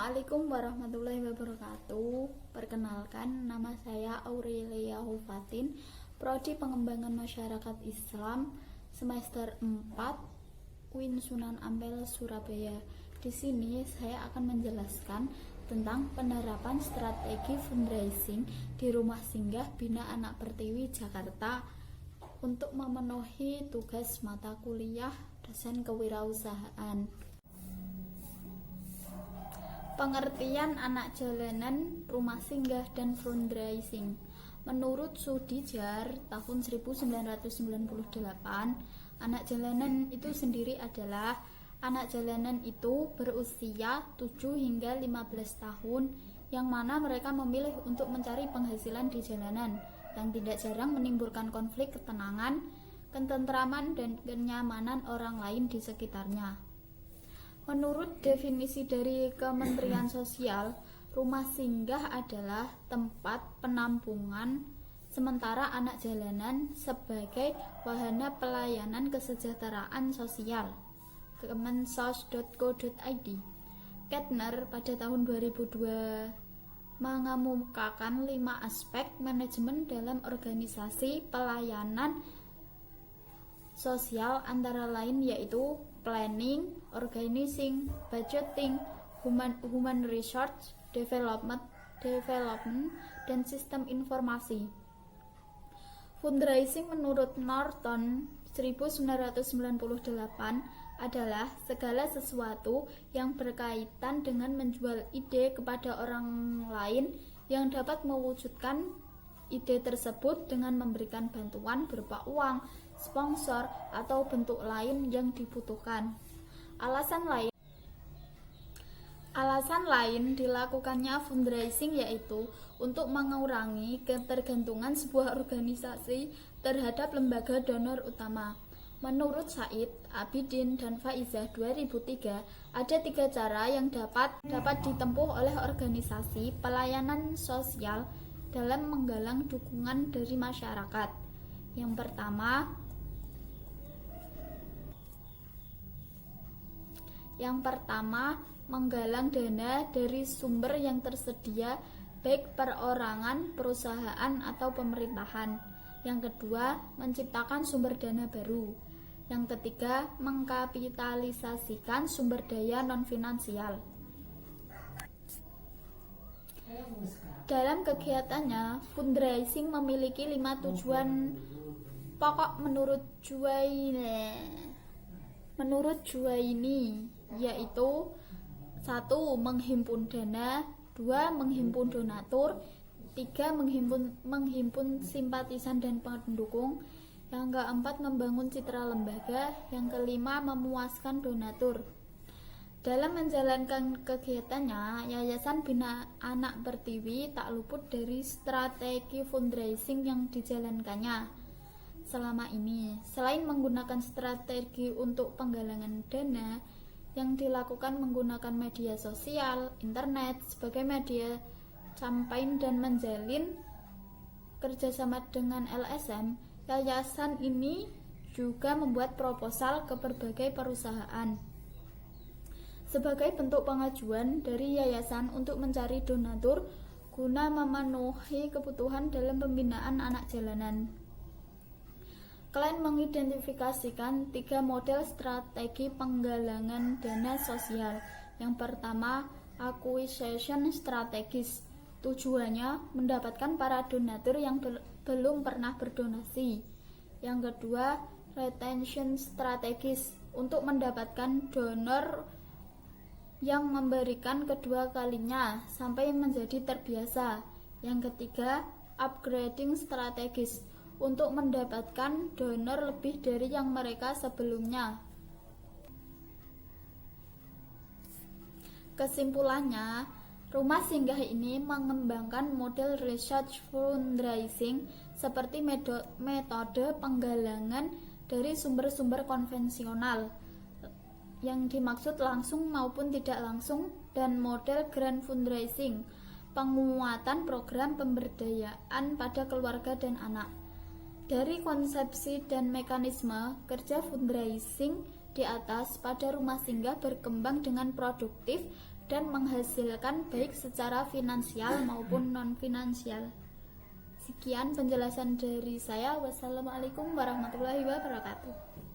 Assalamualaikum warahmatullahi wabarakatuh. Perkenalkan, nama saya Aurelia Hufatin, Prodi Pengembangan Masyarakat Islam, semester 4, UIN Sunan Ampel, Surabaya. Di sini saya akan menjelaskan tentang penerapan strategi fundraising di Rumah Singgah Bina Anak Pertiwi Jakarta untuk memenuhi tugas mata kuliah dosen kewirausahaan. Pengertian anak jalanan, rumah singgah, dan fundraising. Menurut Sudijar tahun 1998, anak jalanan itu sendiri adalah anak jalanan itu berusia 7 hingga 15 tahun yang mana mereka memilih untuk mencari penghasilan di jalanan yang tidak jarang menimbulkan konflik ketenangan, ketentraman, dan kenyamanan orang lain di sekitarnya. Menurut definisi dari Kementerian Sosial, rumah singgah adalah tempat penampungan sementara anak jalanan sebagai wahana pelayanan kesejahteraan sosial. Kemensos.co.id. Kettner pada tahun 2002 mengemukakan 5 aspek manajemen dalam organisasi pelayanan sosial, antara lain yaitu planning, organizing, budgeting, human resource development, dan sistem informasi. Fundraising menurut Norton 1998 adalah segala sesuatu yang berkaitan dengan menjual ide kepada orang lain yang dapat mewujudkan ide tersebut dengan memberikan bantuan berupa uang, sponsor, atau bentuk lain yang dibutuhkan. Alasan lain dilakukannya fundraising yaitu untuk mengurangi ketergantungan sebuah organisasi terhadap lembaga donor utama. Menurut Said, Abidin, dan Faizah 2003, ada 3 cara yang dapat ditempuh oleh organisasi pelayanan sosial dalam menggalang dukungan dari masyarakat. Yang pertama, menggalang dana dari sumber yang tersedia, baik perorangan, perusahaan, atau pemerintahan. Yang kedua, menciptakan sumber dana baru. Yang ketiga, mengkapitalisasikan sumber daya non-finansial. Dalam kegiatannya, fundraising memiliki 5 tujuan pokok menurut Juwaini, yaitu 1. Menghimpun dana, 2. Menghimpun donatur, 3. Menghimpun simpatisan dan pendukung, yang keempat membangun citra lembaga, yang kelima memuaskan donatur. Dalam menjalankan kegiatannya, Yayasan Bina Anak Pertiwi tak luput dari strategi fundraising yang dijalankannya selama ini. Selain menggunakan strategi untuk penggalangan dana yang dilakukan menggunakan media sosial, internet sebagai media campaign dan menjalin kerjasama dengan LSM, yayasan ini juga membuat proposal ke berbagai perusahaan sebagai bentuk pengajuan dari yayasan untuk mencari donatur guna memenuhi kebutuhan dalam pembinaan anak jalanan. Klien mengidentifikasikan 3 model strategi penggalangan dana sosial. Yang pertama, acquisition strategis. Tujuannya mendapatkan para donatur yang belum pernah berdonasi. Yang kedua, retention strategis, untuk mendapatkan donor yang memberikan kedua kalinya sampai menjadi terbiasa. Yang ketiga, upgrading strategis, untuk mendapatkan donor lebih dari yang mereka sebelumnya. Kesimpulannya, rumah singgah ini mengembangkan model research fundraising seperti metode penggalangan dari sumber-sumber konvensional yang dimaksud langsung maupun tidak langsung, dan model grand fundraising, penguatan program pemberdayaan pada keluarga dan anak. Dari konsepsi dan mekanisme kerja fundraising di atas, pada rumah singgah berkembang dengan produktif dan menghasilkan baik secara finansial maupun non-finansial. Sekian penjelasan dari saya. Wassalamualaikum warahmatullahi wabarakatuh.